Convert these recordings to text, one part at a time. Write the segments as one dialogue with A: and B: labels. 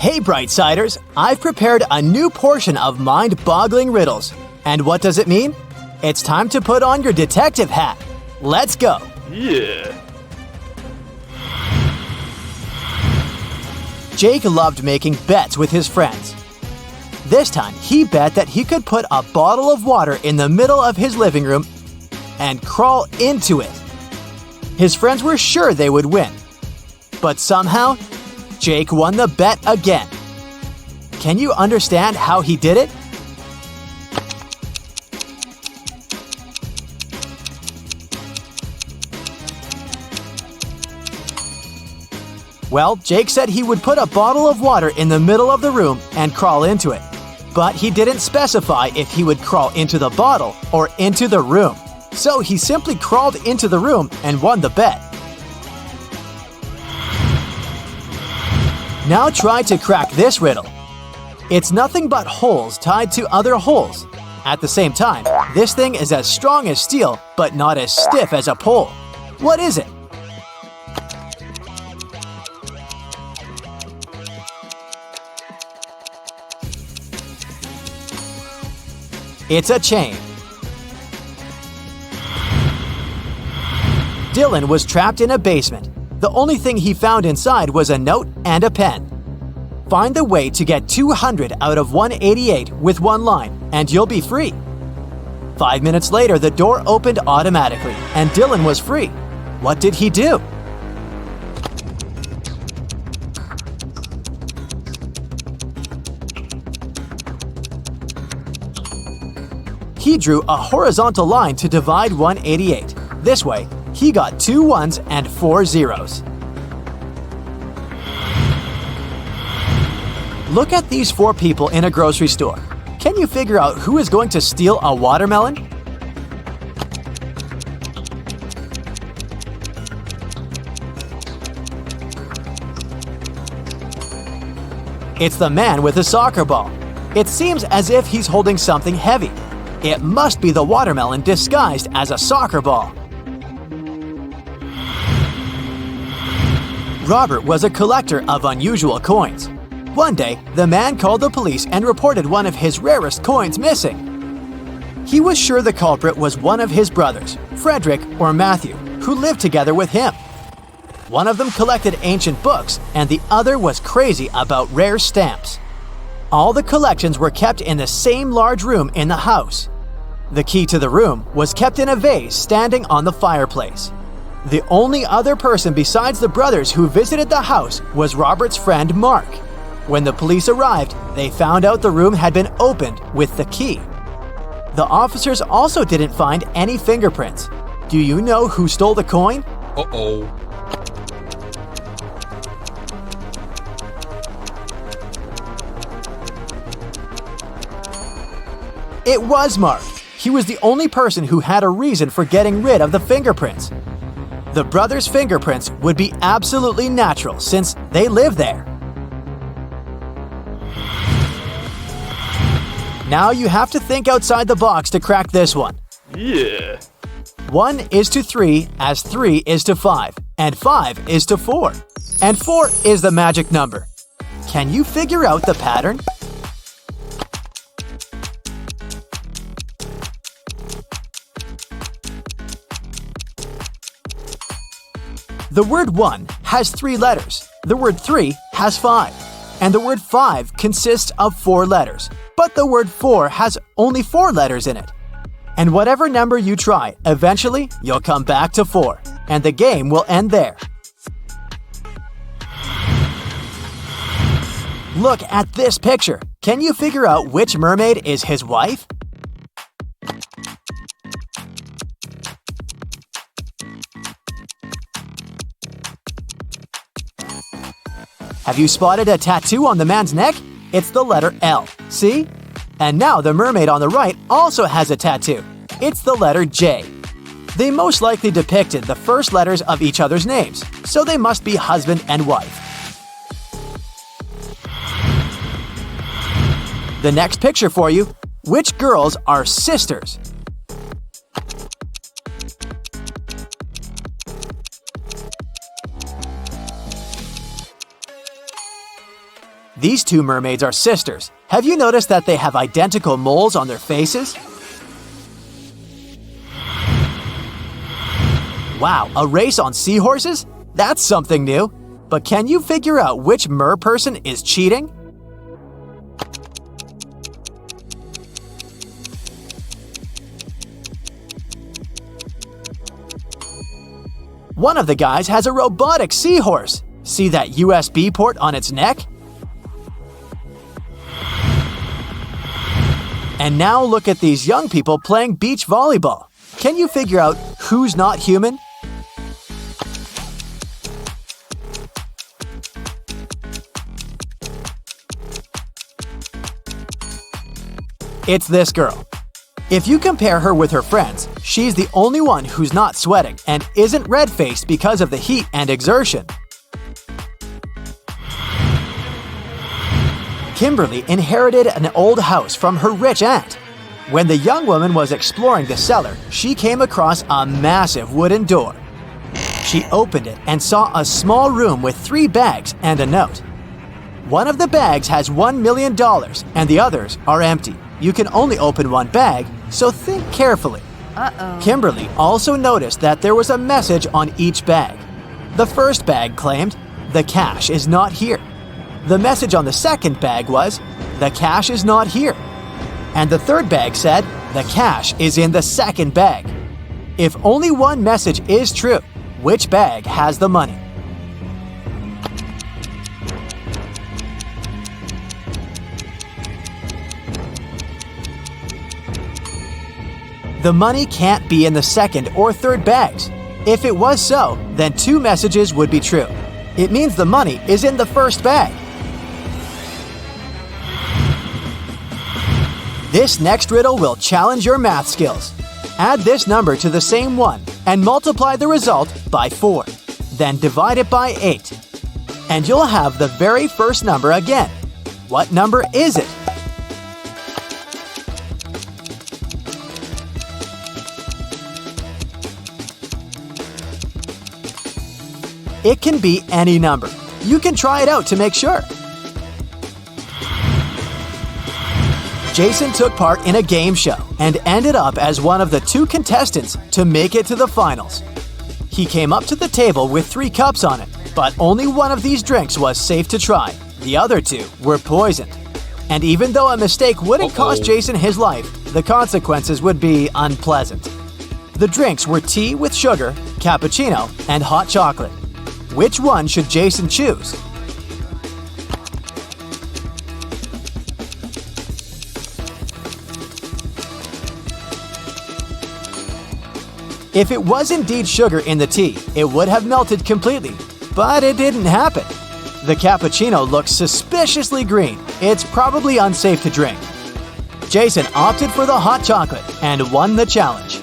A: Hey Brightsiders, I've prepared a new portion of mind-boggling riddles. And what does it mean? It's time to put on your detective hat. Let's go!
B: Yeah.
A: Jake loved making bets with his friends. This time, he bet that he could put a bottle of water in the middle of his living room and crawl into it. His friends were sure they would win. But somehow, Jake won the bet again. Can you understand how he did it? Well, Jake said he would put a bottle of water in the middle of the room and crawl into it. But he didn't specify if he would crawl into the bottle or into the room. So he simply crawled into the room and won the bet. Now try to crack this riddle. It's nothing but holes tied to other holes. At the same time, this thing is as strong as steel, but not as stiff as a pole. What is it? It's a chain. Dylan was trapped in a basement. The only thing he found inside was a note and a pen. Find the way to get 200 out of 188 with one line, and you'll be free. 5 minutes later, the door opened automatically, and Dylan was free. What did he do? He drew a horizontal line to divide 188. This way, he got 2 ones and 4 zeros. Look at these 4 people in a grocery store. Can you figure out who is going to steal a watermelon? It's the man with a soccer ball. It seems as if he's holding something heavy. It must be the watermelon disguised as a soccer ball. Robert was a collector of unusual coins. One day, the man called the police and reported one of his rarest coins missing. He was sure the culprit was one of his brothers, Frederick or Matthew, who lived together with him. One of them collected ancient books, and the other was crazy about rare stamps. All the collections were kept in the same large room in the house. The key to the room was kept in a vase standing on the fireplace. The only other person besides the brothers who visited the house was Robert's friend Mark. When the police arrived, they found out the room had been opened with the key. The officers also didn't find any fingerprints. Do you know who stole the coin?
B: Uh-oh.
A: It was Mark. He was the only person who had a reason for getting rid of the fingerprints. The brothers' fingerprints would be absolutely natural since they live there. Now you have to think outside the box to crack this one.
B: Yeah.
A: 1 is to 3 as 3 is to 5, and 5 is to 4. And 4 is the magic number. Can you figure out the pattern? The word 1 has 3 letters, the word 3 has 5, and the word 5 consists of 4 letters, but the word 4 has only 4 letters in it. And whatever number you try, eventually you'll come back to 4, and the game will end there. Look at this picture. Can you figure out which mermaid is his wife? Have you spotted a tattoo on the man's neck? It's the letter L. See? And now the mermaid on the right also has a tattoo. It's the letter J. They most likely depicted the first letters of each other's names, so they must be husband and wife. The next picture for you. Which girls are sisters? These two mermaids are sisters. Have you noticed that they have identical moles on their faces? Wow, a race on seahorses? That's something new. But can you figure out which mer person is cheating? One of the guys has a robotic seahorse. See that USB port on its neck? And now look at these young people playing beach volleyball. Can you figure out who's not human? It's this girl. If you compare her with her friends, she's the only one who's not sweating and isn't red-faced because of the heat and exertion. Kimberly inherited an old house from her rich aunt. When the young woman was exploring the cellar, she came across a massive wooden door. She opened it and saw a small room with 3 bags and a note. One of the bags has $1 million and the others are empty. You can only open one bag, so think carefully. Kimberly also noticed that there was a message on each bag. The first bag claimed, "The cash is not here." The message on the second bag was, "The cash is not here." And the third bag said, "The cash is in the second bag." If only one message is true, which bag has the money? The money can't be in the second or third bags. If it was so, then 2 messages would be true. It means the money is in the first bag. This next riddle will challenge your math skills. Add this number to the same one and multiply the result by 4. Then divide it by 8. And you'll have the very first number again. What number is it? It can be any number. You can try it out to make sure. Jason took part in a game show and ended up as one of the 2 contestants to make it to the finals. He came up to the table with 3 cups on it, but only one of these drinks was safe to try. The other 2 were poisoned. And even though a mistake wouldn't cost Jason his life, the consequences would be unpleasant. The drinks were tea with sugar, cappuccino, and hot chocolate. Which one should Jason choose? If it was indeed sugar in the tea, it would have melted completely, but it didn't happen. The cappuccino looks suspiciously green. It's probably unsafe to drink. Jason opted for the hot chocolate and won the challenge.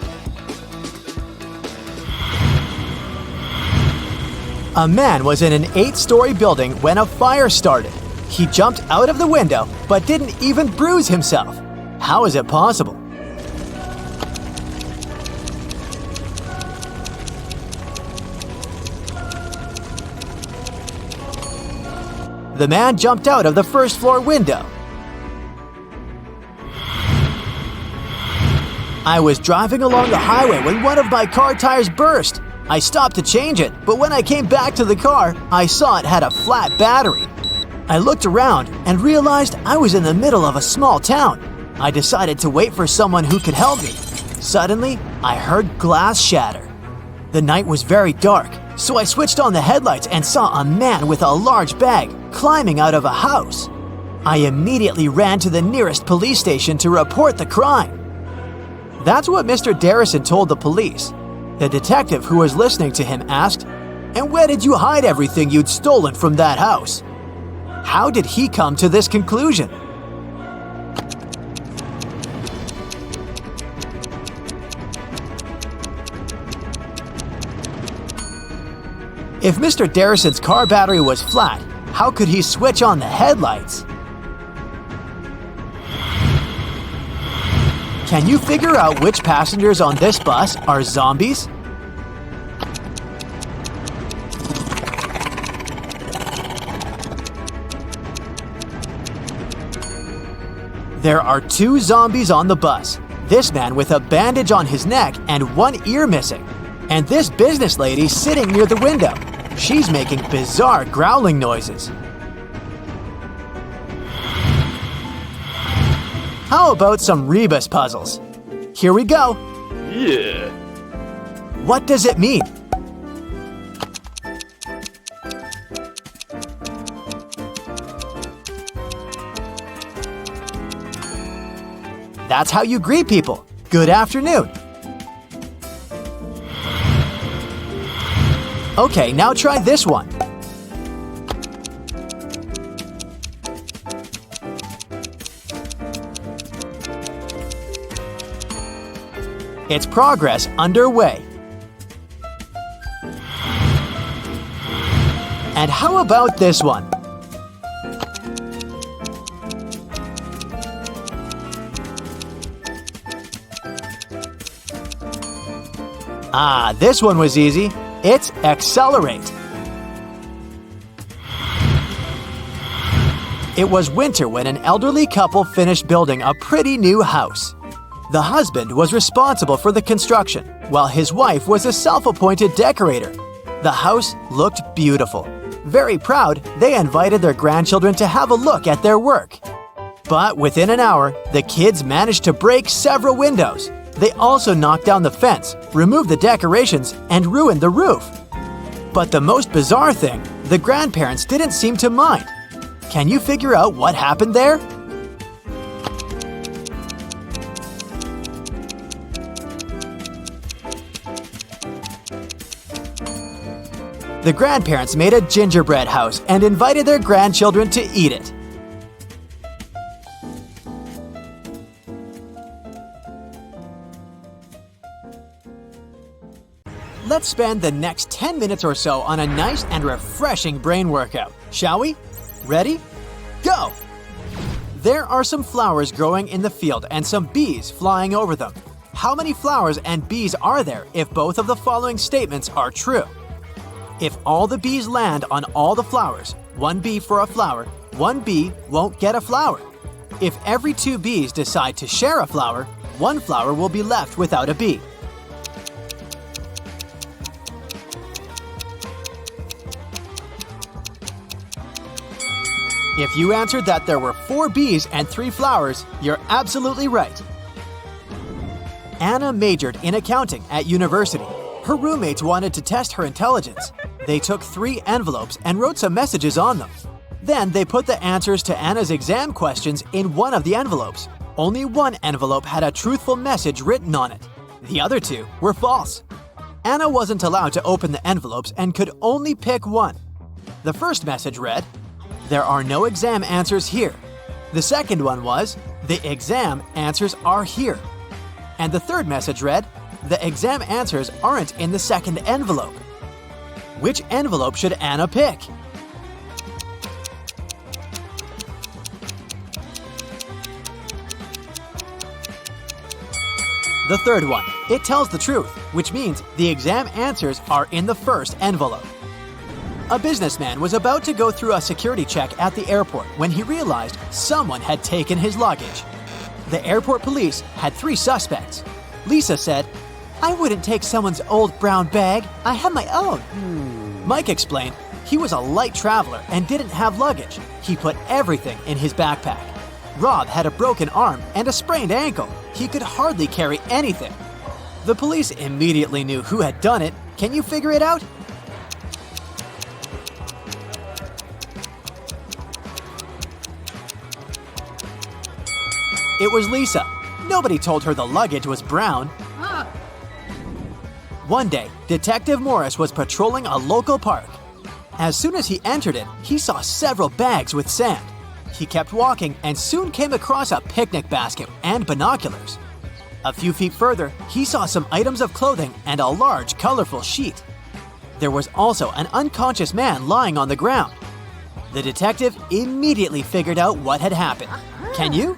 A: A man was in an 8-story building when a fire started. He jumped out of the window but didn't even bruise himself. How is it possible? The man jumped out of the first-floor window. I was driving along the highway when one of my car tires burst. I stopped to change it, but when I came back to the car, I saw it had a flat battery. I looked around and realized I was in the middle of a small town. I decided to wait for someone who could help me. Suddenly, I heard glass shatter. The night was very dark, so I switched on the headlights and saw a man with a large bag climbing out of a house. I immediately ran to the nearest police station to report the crime. That's what Mr. Darrison told the police. The detective who was listening to him asked, "And where did you hide everything you'd stolen from that house?" How did he come to this conclusion? If Mr. Darrison's car battery was flat, how could he switch on the headlights? Can you figure out which passengers on this bus are zombies? There are 2 zombies on the bus. This man with a bandage on his neck and 1 ear missing. And this business lady sitting near the window. She's making bizarre growling noises. How about some Rebus puzzles? Here we go.
B: Yeah.
A: What does it mean? That's how you greet people. Good afternoon. Okay, now try this one. It's progress underway. And how about this one? Ah, this one was easy. It's accelerate. It was winter when an elderly couple finished building a pretty new house. The husband was responsible for the construction, while his wife was a self-appointed decorator. The house looked beautiful. Very proud, they invited their grandchildren to have a look at their work. But within an hour, the kids managed to break several windows. They also knocked down the fence, removed the decorations, and ruined the roof. But the most bizarre thing, the grandparents didn't seem to mind. Can you figure out what happened there? The grandparents made a gingerbread house and invited their grandchildren to eat it. Let's spend the next 10 minutes or so on a nice and refreshing brain workout, shall we? Ready? Go! There are some flowers growing in the field and some bees flying over them. How many flowers and bees are there if both of the following statements are true? If all the bees land on all the flowers, 1 bee for a flower, 1 bee won't get a flower. If every 2 bees decide to share a flower, 1 flower will be left without a bee. If you answered that there were 4 bees and 3 flowers, you're absolutely right. Anna majored in accounting at university. Her roommates wanted to test her intelligence. They took 3 envelopes and wrote some messages on them. Then they put the answers to Anna's exam questions in one of the envelopes. Only one envelope had a truthful message written on it. The other 2 were false. Anna wasn't allowed to open the envelopes and could only pick one. The first message read, "There are no exam answers here." The second one was, "The exam answers are here." And the third message read, "The exam answers aren't in the second envelope." Which envelope should Anna pick? The third one. It tells the truth, which means the exam answers are in the first envelope. A businessman was about to go through a security check at the airport when he realized someone had taken his luggage. The airport police had 3 suspects. Lisa said, "I wouldn't take someone's old brown bag. I have my own." Mike explained he was a light traveler and didn't have luggage. He put everything in his backpack. Rob had a broken arm and a sprained ankle. He could hardly carry anything. The police immediately knew who had done it. Can you figure it out? It was Lisa. Nobody told her the luggage was brown. One day, Detective Morris was patrolling a local park. As soon as he entered it, he saw several bags with sand. He kept walking and soon came across a picnic basket and binoculars. A few feet further, he saw some items of clothing and a large, colorful sheet. There was also an unconscious man lying on the ground. The detective immediately figured out what had happened. Can you?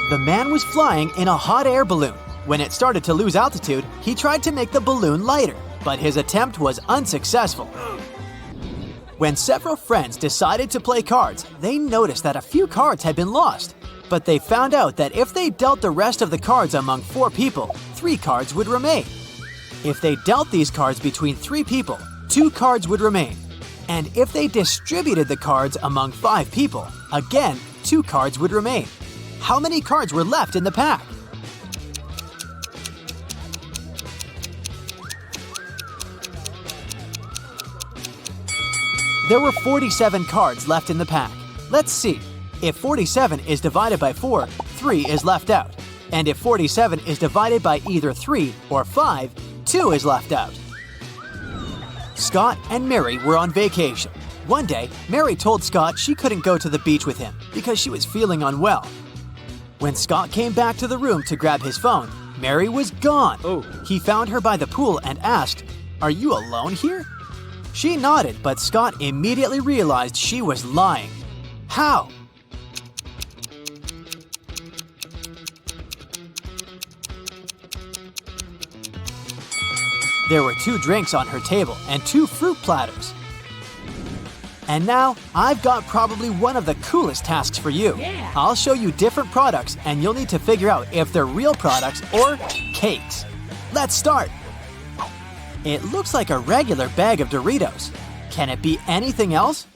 A: The man was flying in a hot air balloon. When it started to lose altitude, he tried to make the balloon lighter. but his attempt was unsuccessful. When several friends decided to play cards, they noticed that a few cards had been lost. But they found out that if they dealt the rest of the cards among 4 people, 3 cards would remain. If they dealt these cards between 3 people, 2 cards would remain. And if they distributed the cards among 5 people, again, 2 cards would remain. How many cards were left in the pack? There were 47 cards left in the pack. Let's see. If 47 is divided by 4, 3 is left out. And if 47 is divided by either 3 or 5, 2 is left out. Scott and Mary were on vacation. One day, Mary told Scott she couldn't go to the beach with him because she was feeling unwell. When Scott came back to the room to grab his phone, Mary was gone. He found her by the pool and asked, "Are you alone here?" She nodded, but Scott immediately realized she was lying. How? There were 2 drinks on her table and 2 fruit platters. And now, I've got probably one of the coolest tasks for you.
C: Yeah.
A: I'll show you different products and you'll need to figure out if they're real products or cakes. Let's start. It looks like a regular bag of Doritos. Can it be anything else?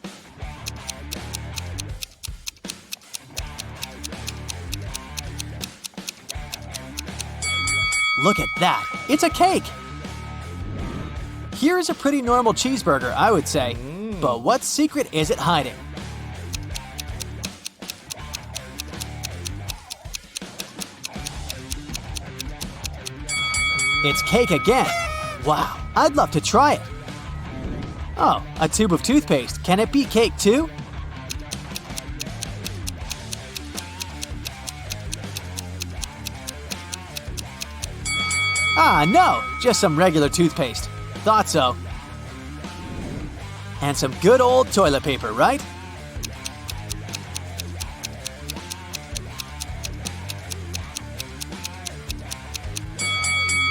A: Look at that. It's a cake. Here's a pretty normal cheeseburger, I would say. But what secret is it hiding? It's cake again. Wow, I'd love to try it. Oh, a tube of toothpaste. Can it be cake too? Ah, no, just some regular toothpaste. Thought so. And some good old toilet paper, right?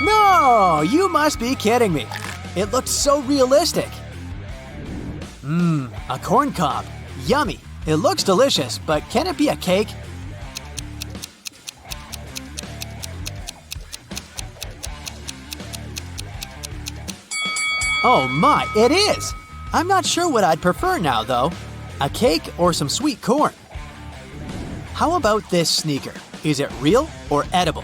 A: No, you must be kidding me. It looked so realistic. A corn cob. Yummy. It looks delicious, but can it be a cake? Oh my, it is! I'm not sure what I'd prefer now, though. A cake or some sweet corn? How about this sneaker? Is it real or edible?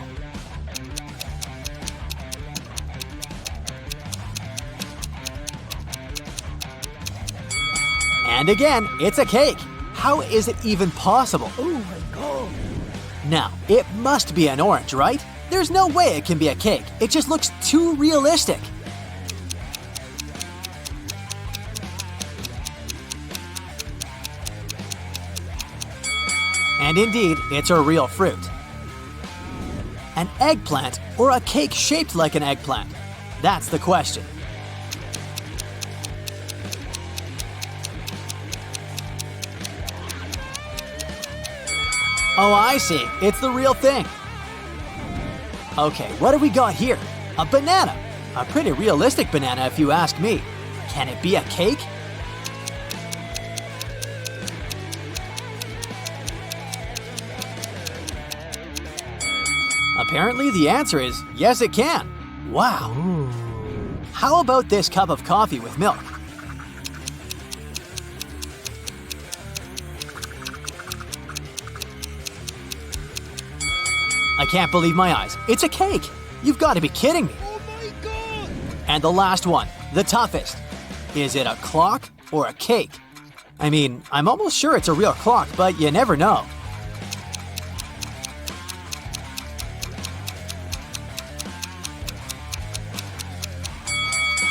A: And again, it's a cake. How is it even possible?
C: Oh my god.
A: Now, it must be an orange, right? There's no way it can be a cake. It just looks too realistic. And indeed, it's a real fruit. An eggplant or a cake shaped like an eggplant? That's the question. Oh, I see. It's the real thing. Okay, what do we got here? A banana. A pretty realistic banana if you ask me. Can it be a cake? Apparently the answer is yes, it can. Wow. How about this cup of coffee with milk? I can't believe my eyes. It's a cake. You've got to be kidding me.
C: Oh my god.
A: And the last one, the toughest. Is it a clock or a cake? I mean, I'm almost sure it's a real clock, but you never know.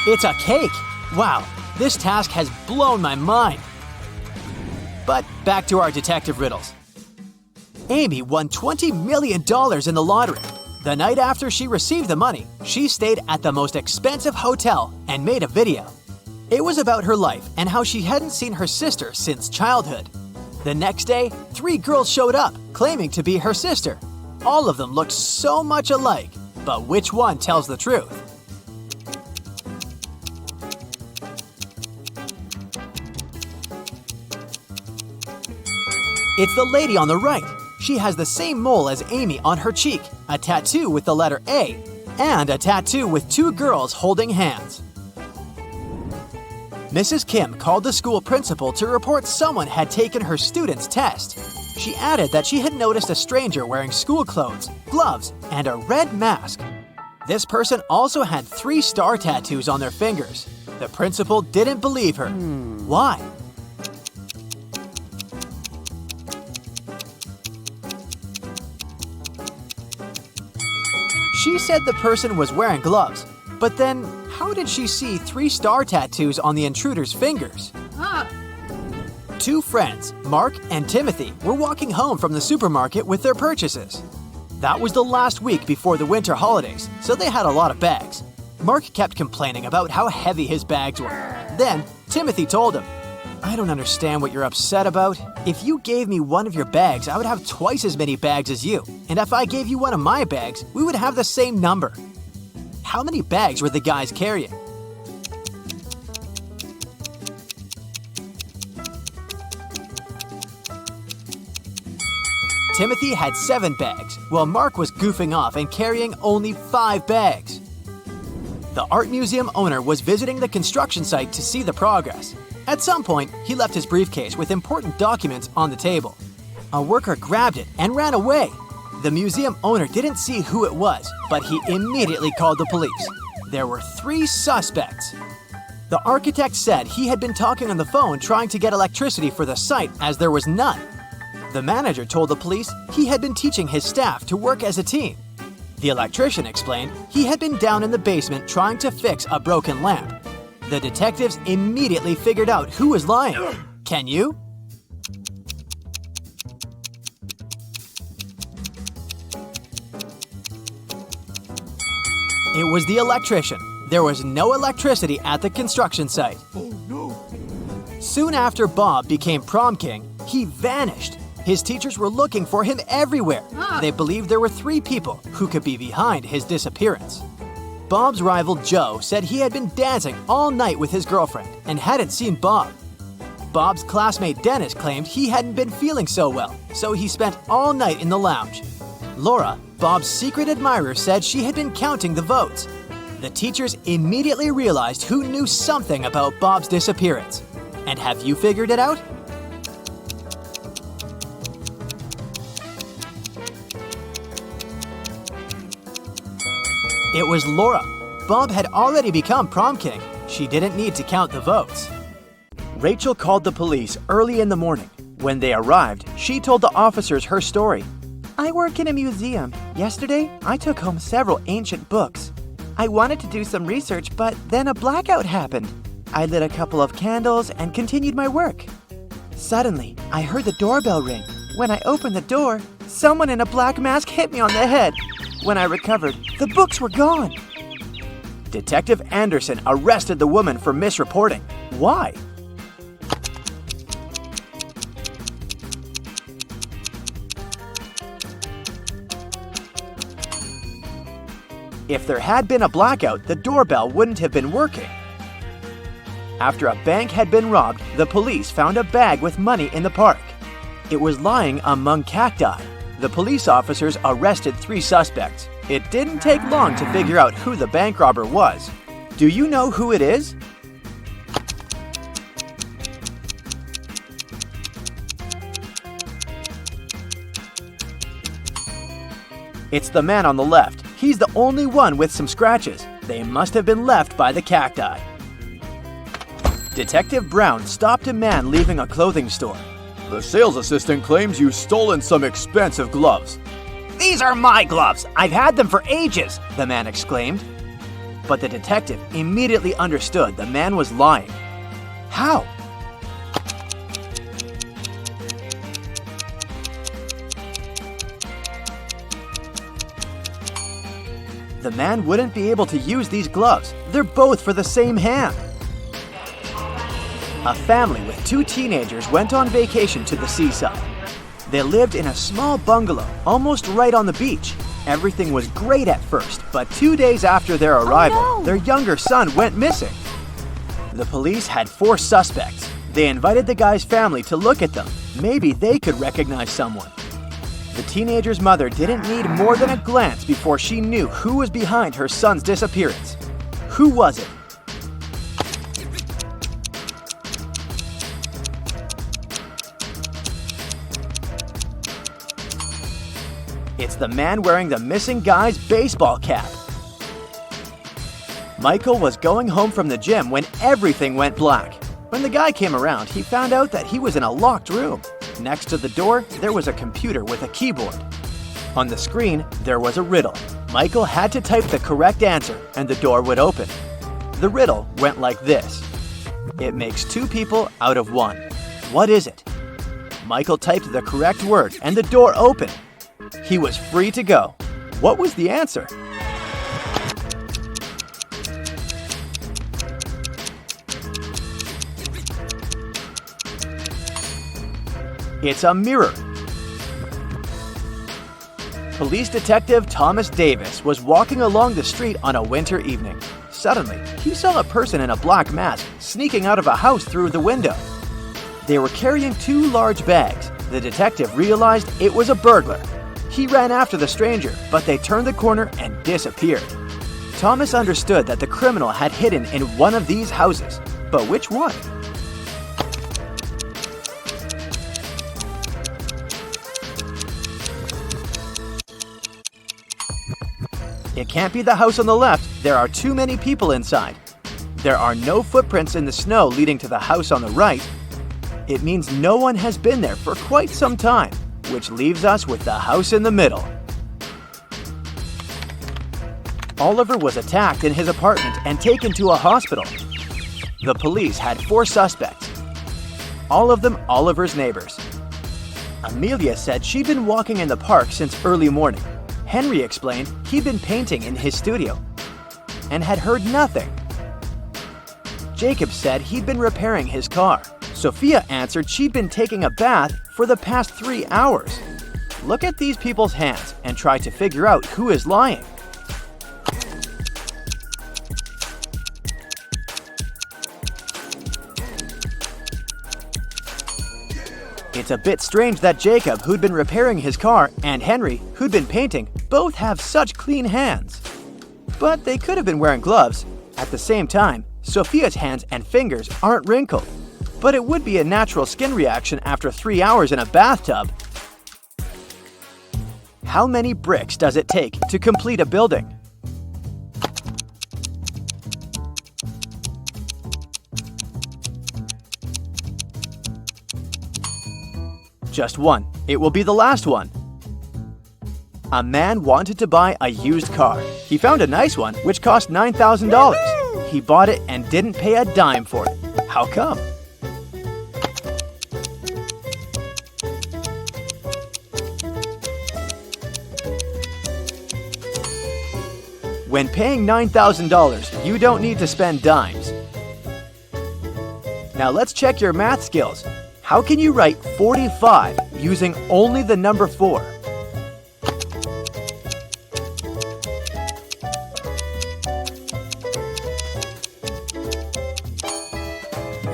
A: It's a cake! Wow, this task has blown my mind. But back to our detective riddles. Amy won $20 million in the lottery. The night after she received the money, she stayed at the most expensive hotel and made a video. It was about her life and how she hadn't seen her sister since childhood. The next day, 3 girls showed up, claiming to be her sister. All of them looked so much alike, but which one tells the truth? It's the lady on the right. She has the same mole as Amy on her cheek, a tattoo with the letter A, and a tattoo with two girls holding hands. Mrs. Kim called the school principal to report someone had taken her student's test. She added that she had noticed a stranger wearing school clothes, gloves, and a red mask. This person also had 3 star tattoos on their fingers. The principal didn't believe her. Why? She said the person was wearing gloves, but then how did she see 3 star tattoos on the intruder's fingers? Two friends, Mark and Timothy, were walking home from the supermarket with their purchases. That was the last week before the winter holidays, so they had a lot of bags. Mark kept complaining about how heavy his bags were. Then, Timothy told him, "I don't understand what you're upset about. If you gave me one of your bags, I would have twice as many bags as you. And if I gave you one of my bags, we would have the same number." How many bags were the guys carrying? Timothy had 7 bags, while Mark was goofing off and carrying only 5 bags. The art museum owner was visiting the construction site to see the progress. At some point, he left his briefcase with important documents on the table. A worker grabbed it and ran away. The museum owner didn't see who it was, but he immediately called the police. There were 3 suspects. The architect said he had been talking on the phone trying to get electricity for the site as there was none. The manager told the police he had been teaching his staff to work as a team. The electrician explained he had been down in the basement trying to fix a broken lamp. The detectives immediately figured out who was lying. Can you? It was the electrician. There was no electricity at the construction site.
C: Oh no!
A: Soon after Bob became prom king, he vanished. His teachers were looking for him everywhere. They believed there were 3 people who could be behind his disappearance. Bob's rival Joe said he had been dancing all night with his girlfriend and hadn't seen Bob. Bob's classmate Dennis claimed he hadn't been feeling so well, so he spent all night in the lounge. Laura, Bob's secret admirer, said she had been counting the votes. The teachers immediately realized who knew something about Bob's disappearance. And have you figured it out? It was Laura. Bob had already become prom king. She didn't need to count the votes. Rachel called the police early in the morning. When they arrived, she told the officers her story. "I work in a museum. Yesterday, I took home several ancient books. I wanted to do some research, but then a blackout happened. I lit a couple of candles and continued my work. Suddenly, I heard the doorbell ring. When I opened the door, someone in a black mask hit me on the head. When I recovered, the books were gone." Detective Anderson arrested the woman for misreporting. Why? If there had been a blackout, the doorbell wouldn't have been working. After a bank had been robbed, the police found a bag with money in the park. It was lying among cacti. The police officers arrested 3 suspects. It didn't take long to figure out who the bank robber was. Do you know who it is? It's the man on the left. He's the only one with some scratches. They must have been left by the cacti. Detective Brown stopped a man leaving a clothing store.
B: The sales assistant claims you've stolen some expensive gloves.
A: "These are my gloves! I've had them for ages!" the man exclaimed. But the detective immediately understood the man was lying. How? The man wouldn't be able to use these gloves. They're both for the same hand. A family with 2 teenagers went on vacation to the seaside. They lived in a small bungalow, almost right on the beach. Everything was great at first, but 2 days after their arrival, their younger son went missing. The police had 4 suspects. They invited the guy's family to look at them. Maybe they could recognize someone. The teenager's mother didn't need more than a glance before she knew who was behind her son's disappearance. Who was it? It's the man wearing the missing guy's baseball cap. Michael was going home from the gym when everything went black. When the guy came around, he found out that he was in a locked room. Next to the door, there was a computer with a keyboard. On the screen, there was a riddle. Michael had to type the correct answer, and the door would open. The riddle went like this. It makes two people out of one. What is it? Michael typed the correct word, and the door opened. He was free to go. What was the answer? It's a mirror. Police detective Thomas Davis was walking along the street on a winter evening. Suddenly, he saw a person in a black mask sneaking out of a house through the window. They were carrying two large bags. The detective realized it was a burglar. He ran after the stranger, but they turned the corner and disappeared. Thomas understood that the criminal had hidden in one of these houses, but which one? It can't be the house on the left. There are too many people inside. There are no footprints in the snow leading to the house on the right. It means no one has been there for quite some time, which leaves us with the house in the middle. Oliver was attacked in his apartment and taken to a hospital. The police had 4 suspects, all of them Oliver's neighbors. Amelia said she'd been walking in the park since early morning. Henry explained he'd been painting in his studio and had heard nothing. Jacob said he'd been repairing his car. Sophia answered she'd been taking a bath for the past 3 hours. Look at these people's hands and try to figure out who is lying. It's a bit strange that Jacob, who'd been repairing his car, and Henry, who'd been painting, both have such clean hands. But they could have been wearing gloves. At the same time, Sophia's hands and fingers aren't wrinkled. But it would be a natural skin reaction after 3 hours in a bathtub. How many bricks does it take to complete a building? Just one. It will be the last one. A man wanted to buy a used car. He found a nice one, which cost $9,000. He bought it and didn't pay a dime for it. How come? When paying $9,000, you don't need to spend dimes. Now let's check your math skills. How can you write 45 using only the number 4?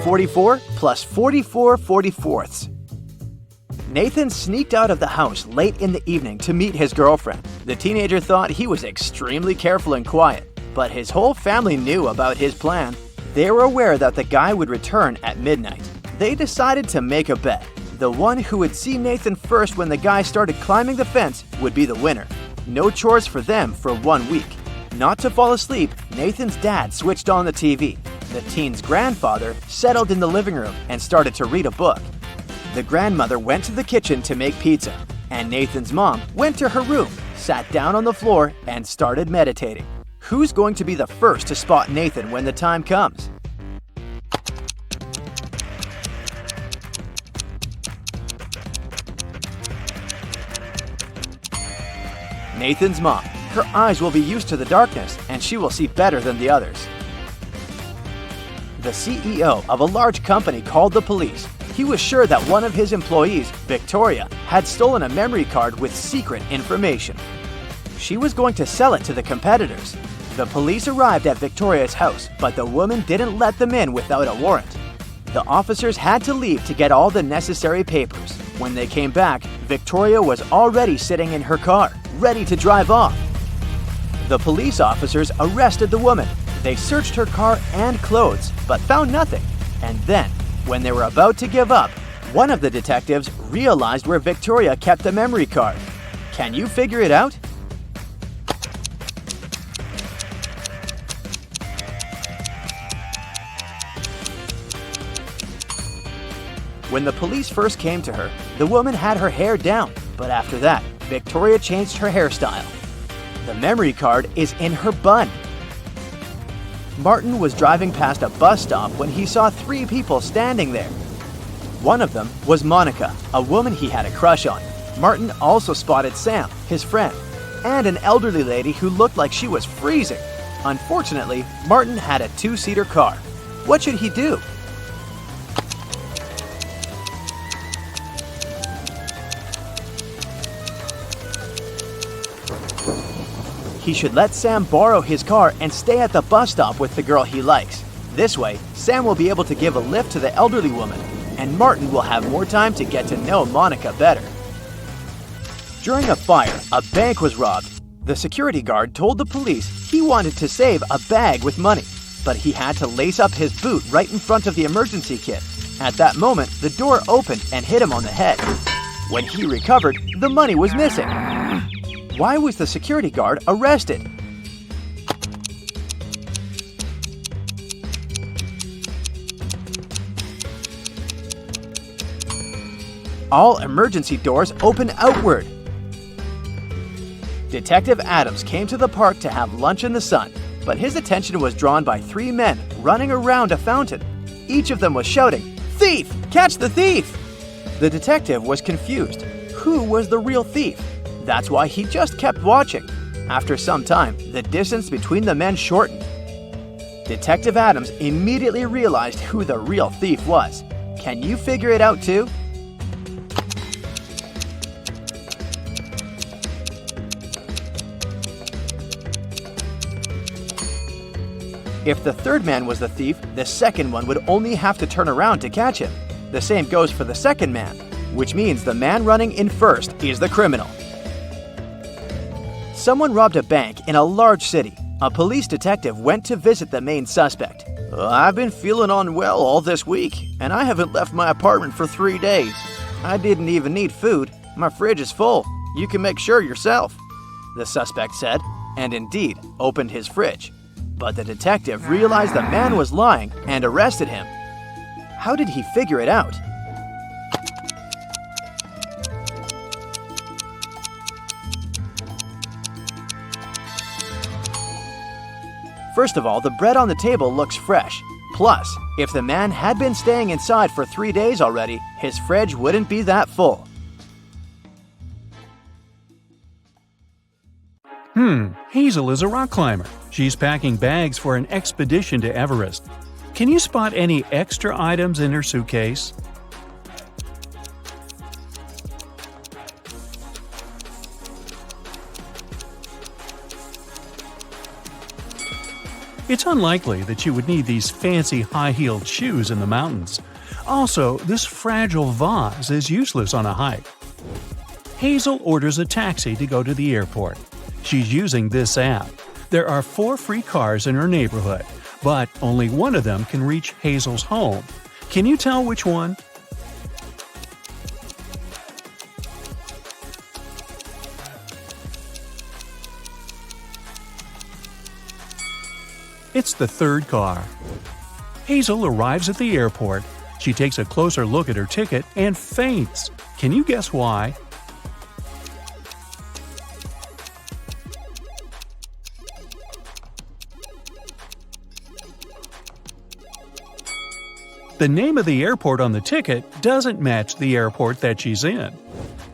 A: (44 plus 44 44ths). Nathan sneaked out of the house late in the evening to meet his girlfriend. The teenager thought he was extremely careful and quiet, but his whole family knew about his plan. They were aware that the guy would return at midnight. They decided to make a bet. The one who would see Nathan first when the guy started climbing the fence would be the winner. No chores for them for 1 week. Not to fall asleep, Nathan's dad switched on the TV. The teen's grandfather settled in the living room and started to read a book. The grandmother went to the kitchen to make pizza, and Nathan's mom went to her room, sat down on the floor, and started meditating. Who's going to be the first to spot Nathan when the time comes? Nathan's mom. Her eyes will be used to the darkness, and she will see better than the others. The CEO of a large company called the police. He was sure that one of his employees, Victoria, had stolen a memory card with secret information. She was going to sell it to the competitors. The police arrived at Victoria's house, but the woman didn't let them in without a warrant. The officers had to leave to get all the necessary papers. When they came back, Victoria was already sitting in her car, ready to drive off. The police officers arrested the woman. They searched her car and clothes, but found nothing. And then, when they were about to give up, one of the detectives realized where Victoria kept the memory card. Can you figure it out? When the police first came to her, the woman had her hair down, but after that, Victoria changed her hairstyle. The memory card is in her bun. Martin was driving past a bus stop when he saw 3 people standing there. One of them was Monica, a woman he had a crush on. Martin also spotted Sam, his friend, and an elderly lady who looked like she was freezing. Unfortunately, Martin had a 2-seater car. What should he do? He should let Sam borrow his car and stay at the bus stop with the girl he likes. This way, Sam will be able to give a lift to the elderly woman, and Martin will have more time to get to know Monica better. During a fire, a bank was robbed. The security guard told the police he wanted to save a bag with money, but he had to lace up his boot right in front of the emergency kit. At that moment, the door opened and hit him on the head. When he recovered, the money was missing. Why was the security guard arrested? All emergency doors open outward. Detective Adams came to the park to have lunch in the sun, but his attention was drawn by 3 men running around a fountain. Each of them was shouting, "Thief! Catch the thief!" The detective was confused. Who was the real thief? That's why he just kept watching. After some time, the distance between the men shortened. Detective Adams immediately realized who the real thief was. Can you figure it out too? If the third man was the thief, the second one would only have to turn around to catch him. The same goes for the second man, which means the man running in first is the criminal. Someone robbed a bank in a large city. A police detective went to visit the main suspect.
B: I've been feeling unwell all this week, and I haven't left my apartment for 3 days.
A: I didn't even need food. My fridge is full. You can make sure yourself, the suspect said, and indeed opened his fridge. But the detective realized the man was lying and arrested him. How did he figure it out? First of all, the bread on the table looks fresh. Plus, if the man had been staying inside for 3 days already, his fridge wouldn't be that full.
D: Hazel is a rock climber. She's packing bags for an expedition to Everest. Can you spot any extra items in her suitcase? It's unlikely that you would need these fancy high-heeled shoes in the mountains. Also, this fragile vase is useless on a hike. Hazel orders a taxi to go to the airport. She's using this app. There are 4 free cars in her neighborhood, but only one of them can reach Hazel's home. Can you tell which one? It's the third car. Hazel arrives at the airport. She takes a closer look at her ticket and faints. Can you guess why? The name of the airport on the ticket doesn't match the airport that she's in.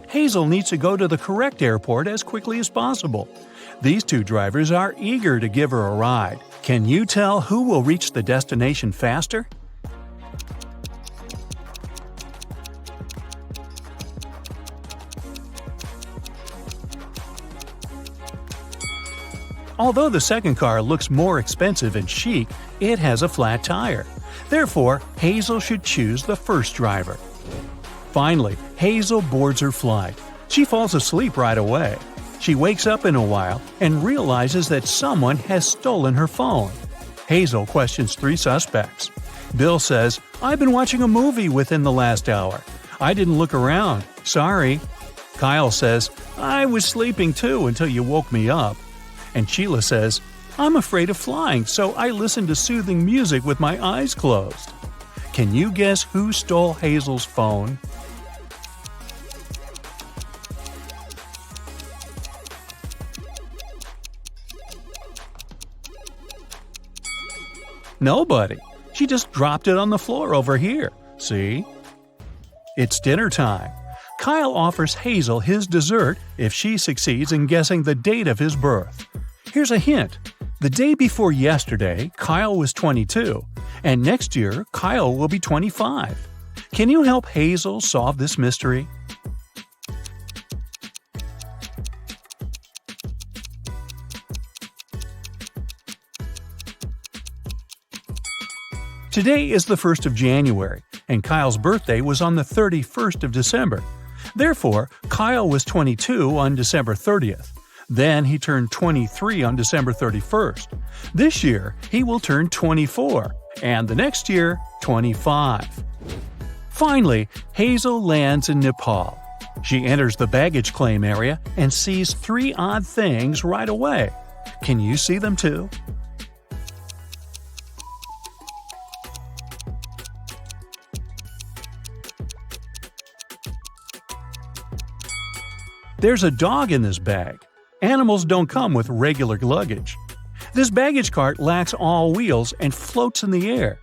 D: Hazel needs to go to the correct airport as quickly as possible. These 2 drivers are eager to give her a ride. Can you tell who will reach the destination faster? Although the second car looks more expensive and chic, it has a flat tire. Therefore, Hazel should choose the first driver. Finally, Hazel boards her flight. She falls asleep right away. She wakes up in a while and realizes that someone has stolen her phone. Hazel questions 3 suspects. Bill says, "I've been watching a movie within the last hour. I didn't look around. Sorry." Kyle says, "I was sleeping too until you woke me up." And Sheila says, "I'm afraid of flying, so I listened to soothing music with my eyes closed." Can you guess who stole Hazel's phone? Nobody. She just dropped it on the floor over here. See? It's dinner time. Kyle offers Hazel his dessert if she succeeds in guessing the date of his birth. Here's a hint. The day before yesterday, Kyle was 22, and next year, Kyle will be 25. Can you help Hazel solve this mystery? Today is the 1st of January, and Kyle's birthday was on the 31st of December. Therefore, Kyle was 22 on December 30th. Then he turned 23 on December 31st. This year, he will turn 24, and the next year, 25. Finally, Hazel lands in Nepal. She enters the baggage claim area and sees 3 odd things right away. Can you see them too? There's a dog in this bag. Animals don't come with regular luggage. This baggage cart lacks all wheels and floats in the air.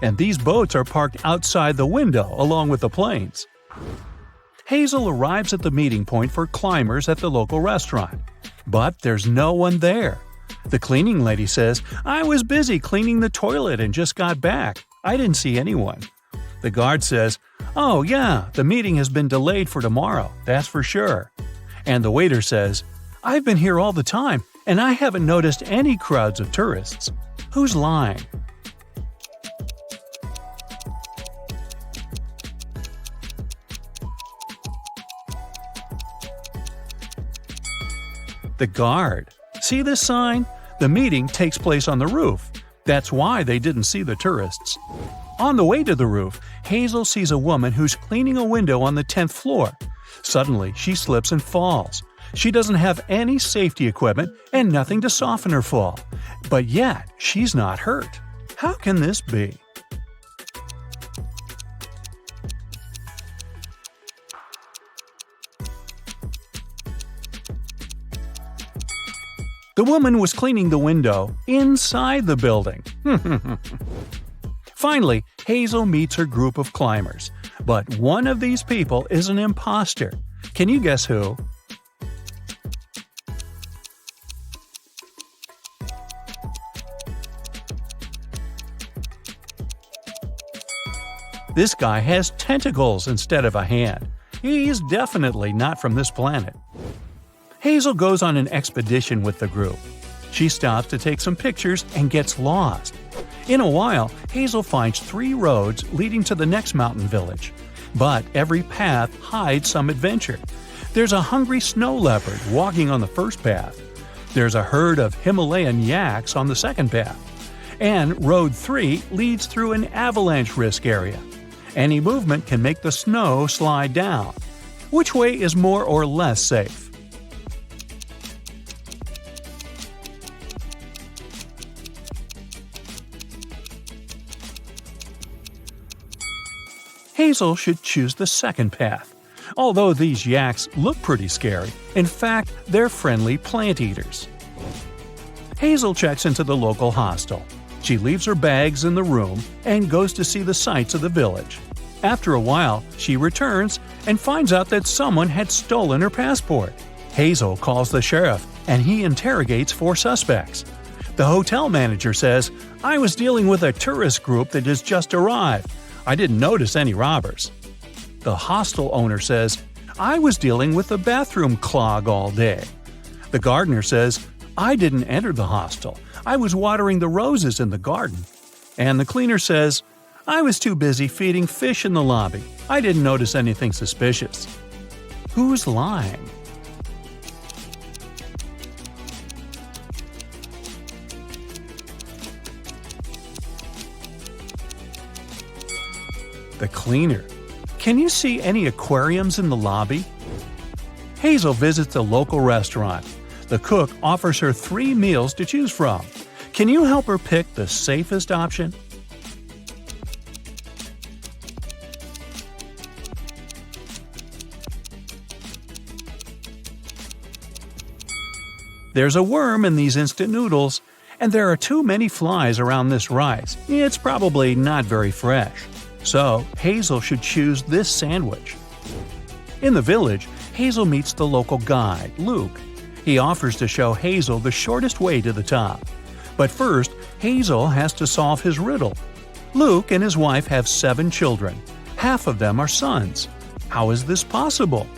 D: And these boats are parked outside the window along with the planes. Hazel arrives at the meeting point for climbers at the local restaurant. But there's no one there. The cleaning lady says, "I was busy cleaning the toilet and just got back. I didn't see anyone." The guard says, "Oh yeah, the meeting has been delayed for tomorrow, that's for sure." And the waiter says, "I've been here all the time, and I haven't noticed any crowds of tourists." Who's lying? The guard. See this sign? The meeting takes place on the roof. That's why they didn't see the tourists. On the way to the roof, Hazel sees a woman who's cleaning a window on the 10th floor. Suddenly, she slips and falls. She doesn't have any safety equipment and nothing to soften her fall. But yet, she's not hurt. How can this be? The woman was cleaning the window inside the building. Finally, Hazel meets her group of climbers. But one of these people is an imposter. Can you guess who? This guy has tentacles instead of a hand. He's definitely not from this planet. Hazel goes on an expedition with the group. She stops to take some pictures and gets lost. In a while, Hazel finds 3 roads leading to the next mountain village. But every path hides some adventure. There's a hungry snow leopard walking on the first path. There's a herd of Himalayan yaks on the second path. And Road 3 leads through an avalanche risk area. Any movement can make the snow slide down. Which way is more or less safe? Hazel should choose the second path. Although these yaks look pretty scary, in fact, they're friendly plant eaters. Hazel checks into the local hostel. She leaves her bags in the room and goes to see the sights of the village. After a while, she returns and finds out that someone had stolen her passport. Hazel calls the sheriff and he interrogates 4 suspects. The hotel manager says, "I was dealing with a tourist group that has just arrived. I didn't notice any robbers." The hostel owner says, "I was dealing with a bathroom clog all day." The gardener says, "I didn't enter the hostel. I was watering the roses in the garden." And the cleaner says, I was too busy feeding fish in the lobby. I didn't notice anything suspicious. Who's lying? The cleaner. Can you see any aquariums in the lobby? Hazel visits a local restaurant. The cook offers her 3 meals to choose from. Can you help her pick the safest option? There's a worm in these instant noodles, and there are too many flies around this rice. It's probably not very fresh. So, Hazel should choose this sandwich. In the village, Hazel meets the local guide, Luke. He offers to show Hazel the shortest way to the top. But first, Hazel has to solve his riddle. Luke and his wife have 7 children. Half of them are sons. How is this possible?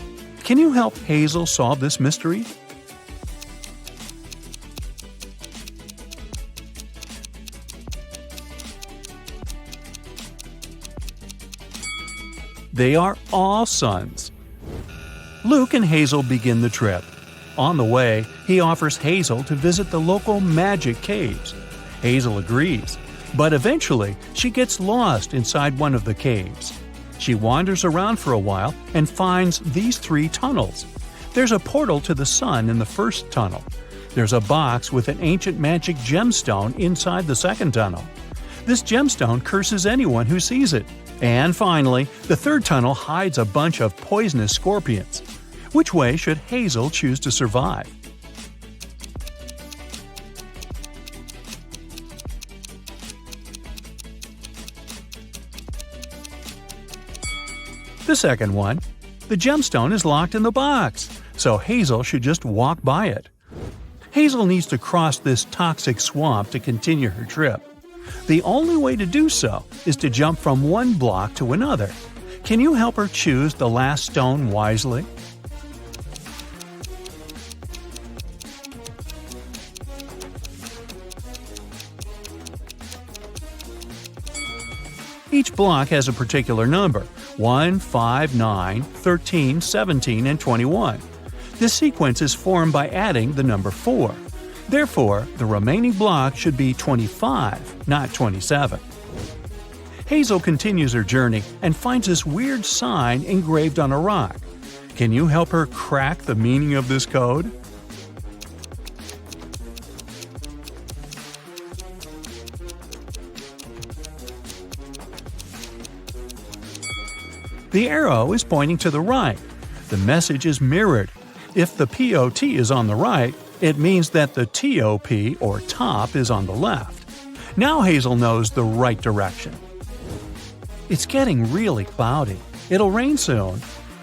D: Can you help Hazel solve this mystery? They are all sons. Luke and Hazel begin the trip. On the way, he offers Hazel to visit the local magic caves. Hazel agrees, but eventually she gets lost inside one of the caves. She wanders around for a while and finds these 3 tunnels. There's a portal to the sun in the first tunnel. There's a box with an ancient magic gemstone inside the second tunnel. This gemstone curses anyone who sees it. And finally, the third tunnel hides a bunch of poisonous scorpions. Which way should Hazel choose to survive? The second one. The gemstone is locked in the box, so Hazel should just walk by it. Hazel needs to cross this toxic swamp to continue her trip. The only way to do so is to jump from one block to another. Can you help her choose the last stone wisely? Each block has a particular number: 1, 5, 9, 13, 17, and 21. This sequence is formed by adding the number 4. Therefore, the remaining block should be 25, not 27. Hazel continues her journey and finds this weird sign engraved on a rock. Can you help her crack the meaning of this code? The arrow is pointing to the right. The message is mirrored. If the POT is on the right, it means that the TOP, or top, is on the left. Now Hazel knows the right direction. It's getting really cloudy. It'll rain soon.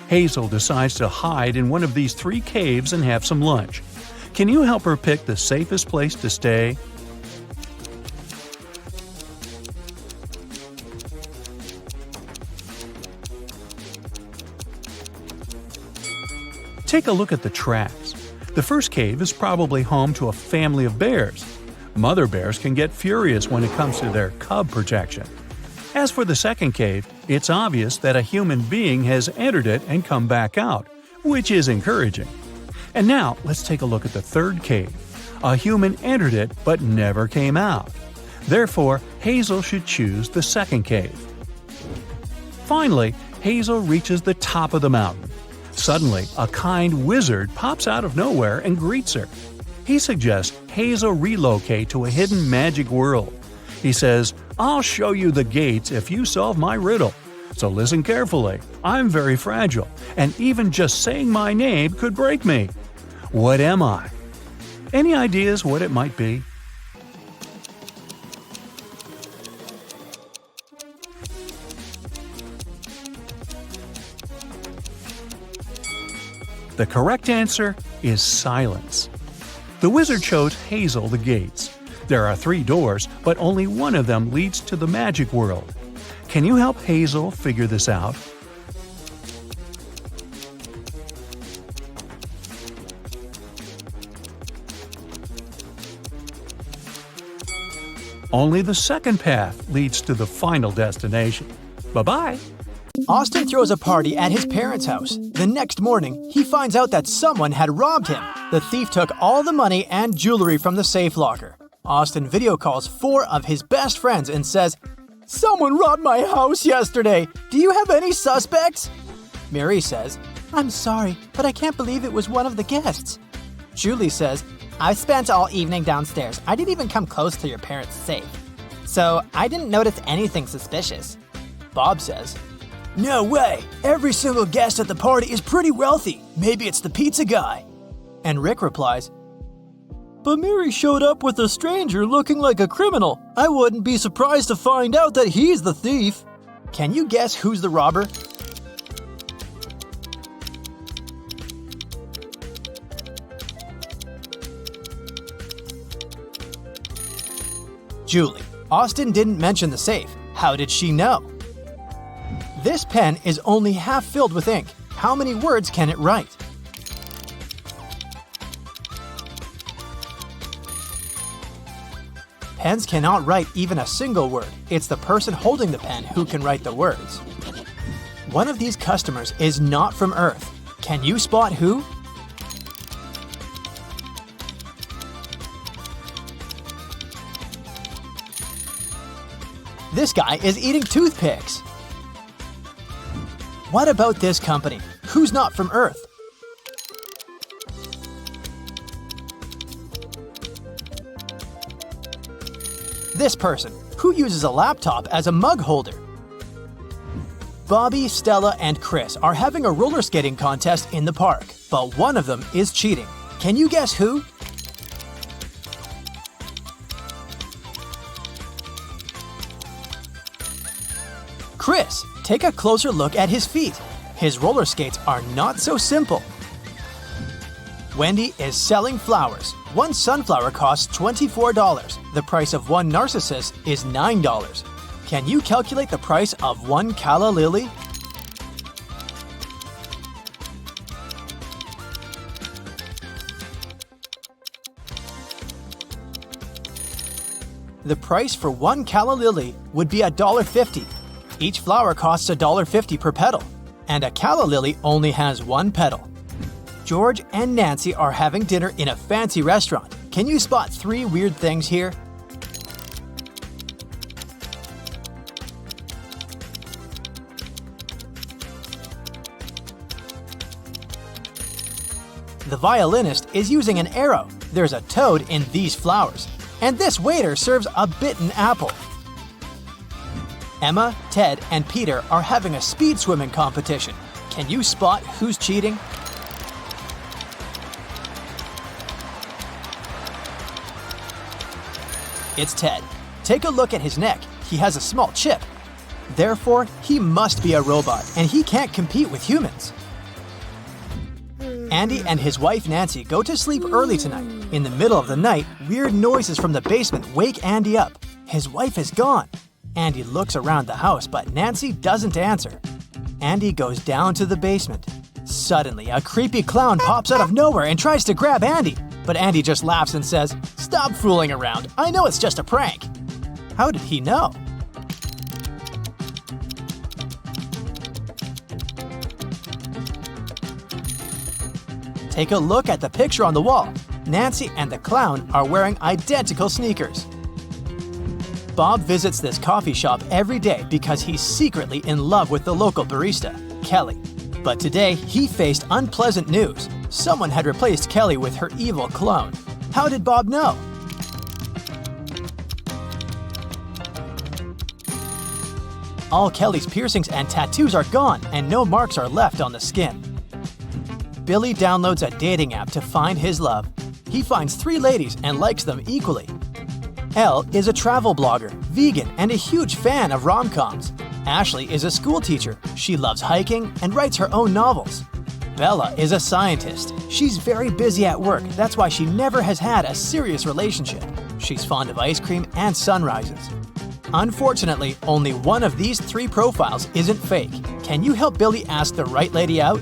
D: Hazel decides to hide in one of these 3 caves and have some lunch. Can you help her pick the safest place to stay? Take a look at the tracks. The first cave is probably home to a family of bears. Mother bears can get furious when it comes to their cub protection. As for the second cave, it's obvious that a human being has entered it and come back out, which is encouraging. And now, let's take a look at the third cave. A human entered it but never came out. Therefore, Hazel should choose the second cave. Finally, Hazel reaches the top of the mountain. Suddenly, a kind wizard pops out of nowhere and greets her. He suggests Hazel relocate to a hidden magic world. He says, "I'll show you the gates if you solve my riddle. So listen carefully. I'm very fragile, and even just saying my name could break me. What am I?" Any ideas what it might be? The correct answer is silence. The wizard shows Hazel the gates. There are 3 doors, but only one of them leads to the magic world. Can you help Hazel figure this out? Only the second path leads to the final destination. Bye-bye.
A: Austin throws a party at his parents' house. The next morning, he finds out that someone had robbed him. The thief took all the money and jewelry from the safe locker. Austin video calls 4 of his best friends and says, "Someone robbed my house yesterday. Do you have any suspects?" Mary says, "I'm sorry, but I can't believe it was one of the guests." Julie says, "I spent all evening downstairs. I didn't even come close to your parents' safe. So I didn't notice anything suspicious." Bob says, "No way! Every single guest at the party is pretty wealthy. Maybe it's the pizza guy." And Rick replies, "But Mary showed up with a stranger looking like a criminal. I wouldn't be surprised to find out that he's the thief." Can you guess who's the robber? Julie. Austin didn't mention the safe. How did she know? This pen is only half filled with ink. How many words can it write? Pens cannot write even a single word. It's the person holding the pen who can write the words. One of these customers is not from Earth. Can you spot who? This guy is eating toothpicks. What about this company? Who's not from Earth? This person, who uses a laptop as a mug holder. Bobby, Stella, and Chris are having a roller skating contest in the park, but one of them is cheating. Can you guess who? Chris, take a closer look at his feet. His roller skates are not so simple. Wendy is selling flowers. One sunflower costs $24. The price of one narcissus is $9. Can you calculate the price of one calla lily? The price for one calla lily would be $1.50. Each flower costs $1.50 per petal, and a calla lily only has one petal. George and Nancy are having dinner in a fancy restaurant. Can you spot 3 weird things here? The violinist is using an arrow. There's a toad in these flowers. And this waiter serves a bitten apple. Emma, Ted, and Peter are having a speed swimming competition. Can you spot who's cheating? It's Ted. Take a look at his neck. He has a small chip. Therefore, he must be a robot, and he can't compete with humans. Andy and his wife Nancy go to sleep early tonight. In the middle of the night, weird noises from the basement wake Andy up. His wife is gone. Andy looks around the house, but Nancy doesn't answer. Andy goes down to the basement. Suddenly, a creepy clown pops out of nowhere and tries to grab Andy. But Andy just laughs and says, "Stop fooling around. I know it's just a prank." How did he know? Take a look at the picture on the wall. Nancy and the clown are wearing identical sneakers. Bob visits this coffee shop every day because he's secretly in love with the local barista, Kelly. But today, he faced unpleasant news. Someone had replaced Kelly with her evil clone. How did Bob know? All Kelly's piercings and tattoos are gone, and no marks are left on the skin. Billy downloads a dating app to find his love. He finds 3 ladies and likes them equally. Elle is a travel blogger, vegan, and a huge fan of rom-coms. Ashley is a school teacher. She loves hiking and writes her own novels. Bella is a scientist. She's very busy at work. That's why she never has had a serious relationship. She's fond of ice cream and sunrises. Unfortunately, only one of these 3 profiles isn't fake. Can you help Billy ask the right lady out?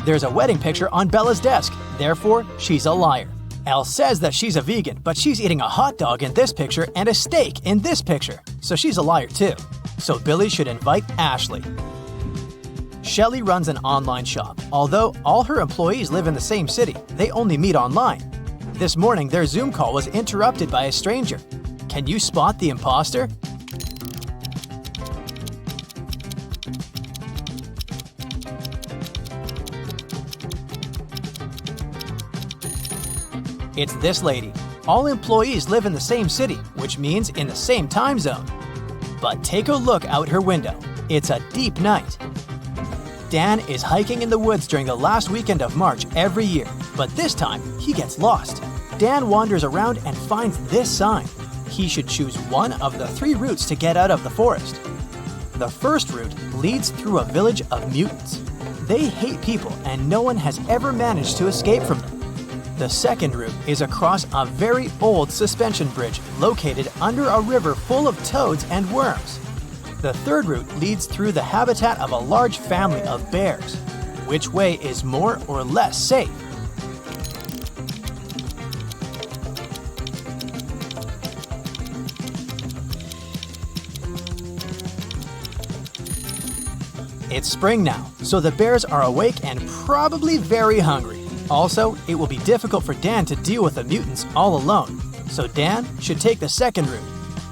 A: There's a wedding picture on Bella's desk, therefore she's a liar. Elle says that she's a vegan, but she's eating a hot dog in this picture and a steak in this picture, so she's a liar too. So Billy should invite Ashley. Shelley runs an online shop. Although all her employees live in the same city, they only meet online. This morning, their Zoom call was interrupted by a stranger. Can you spot the imposter? It's this lady. All employees live in the same city, which means in the same time zone. But take a look out her window. It's a deep night. Dan is hiking in the woods during the last weekend of March every year, but this time he gets lost. Dan wanders around and finds this sign. He should choose one of the 3 routes to get out of the forest. The first route leads through a village of mutants. They hate people and no one has ever managed to escape from them. The second route is across a very old suspension bridge located under a river full of toads and worms. The third route leads through the habitat of a large family of bears. Which way is more or less safe? It's spring now, so the bears are awake and probably very hungry. Also, it will be difficult for Dan to deal with the mutants all alone, so Dan should take the second route.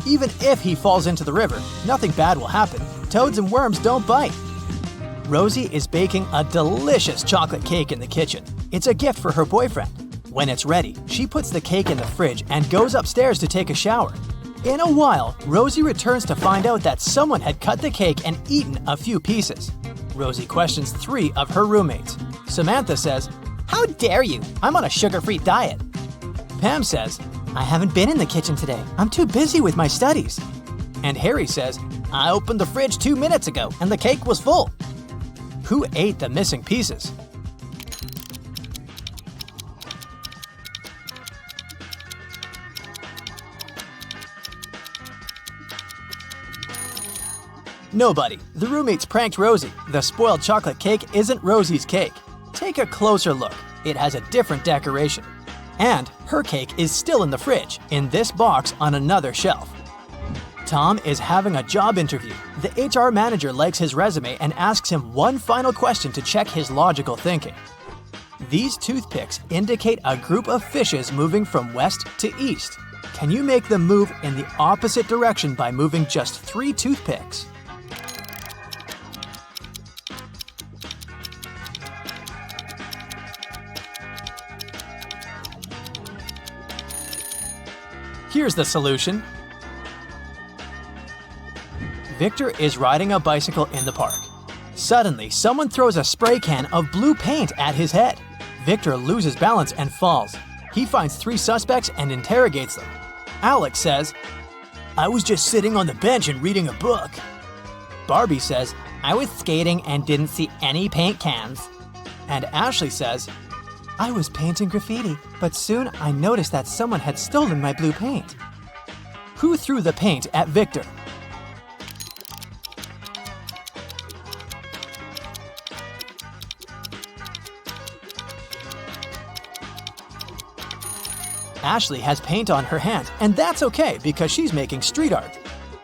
A: Even if he falls into the river, nothing bad will happen. Toads and worms don't bite. Rosie is baking a delicious chocolate cake in the kitchen. It's a gift for her boyfriend. When it's ready, she puts the cake in the fridge and goes upstairs to take a shower. In a while, Rosie returns to find out that someone had cut the cake and eaten a few pieces. Rosie questions 3 of her roommates. Samantha says, "How dare you? I'm on a sugar-free diet." Pam says, "I haven't been in the kitchen today. I'm too busy with my studies." And Harry says, "I opened the fridge 2 minutes ago and the cake was full." Who ate the missing pieces? Nobody. The roommates pranked Rosie. The spoiled chocolate cake isn't Rosie's cake. Take a closer look. It has a different decoration. And her cake is still in the fridge, in this box on another shelf. Tom is having a job interview. The HR manager likes his resume and asks him one final question to check his logical thinking. These toothpicks indicate a group of fishes moving from west to east. Can you make them move in the opposite direction by moving just 3 toothpicks? Here's the solution. Victor is riding a bicycle in the park. Suddenly, someone throws a spray can of blue paint at his head. Victor loses balance and falls. He finds 3 suspects and interrogates them. Alex says, "I was just sitting on the bench and reading a book." Barbie says, "I was skating and didn't see any paint cans." And Ashley says, "I was painting graffiti, but soon I noticed that someone had stolen my blue paint." Who threw the paint at Victor? Ashley has paint on her hand, and that's okay because she's making street art.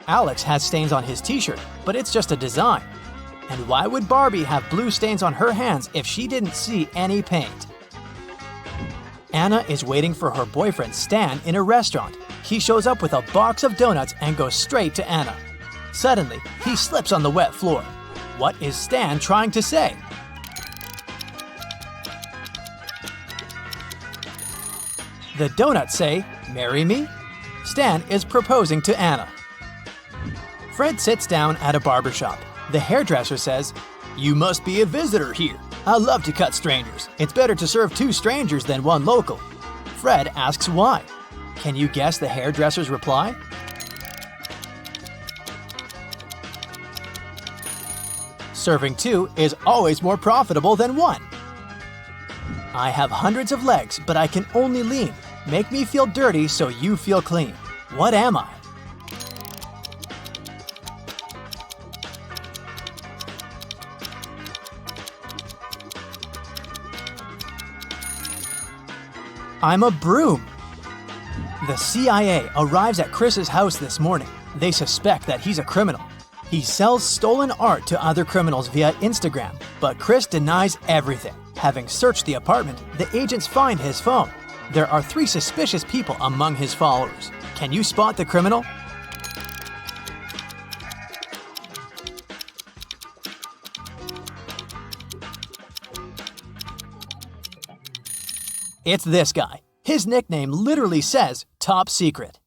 A: Alex has stains on his t-shirt, but it's just a design. And why would Barbie have blue stains on her hands if she didn't see any paint? Anna is waiting for her boyfriend Stan in a restaurant. He shows up with a box of donuts and goes straight to Anna. Suddenly, he slips on the wet floor. What is Stan trying to say? The donuts say, "Marry me?" Stan is proposing to Anna. Fred sits down at a barber shop. The hairdresser says, "You must be a visitor here. I love to cut strangers. It's better to serve 2 strangers than 1 local." Fred asks why. Can you guess the hairdresser's reply? Serving 2 is always more profitable than 1. I have hundreds of legs, but I can only lean. Make me feel dirty so you feel clean. What am I? I'm a broom. The CIA arrives at Chris's house this morning. They suspect that he's a criminal. He sells stolen art to other criminals via Instagram, but Chris denies everything. Having searched the apartment, the agents find his phone. There are 3 suspicious people among his followers. Can you spot the criminal? It's this guy. His nickname literally says top secret.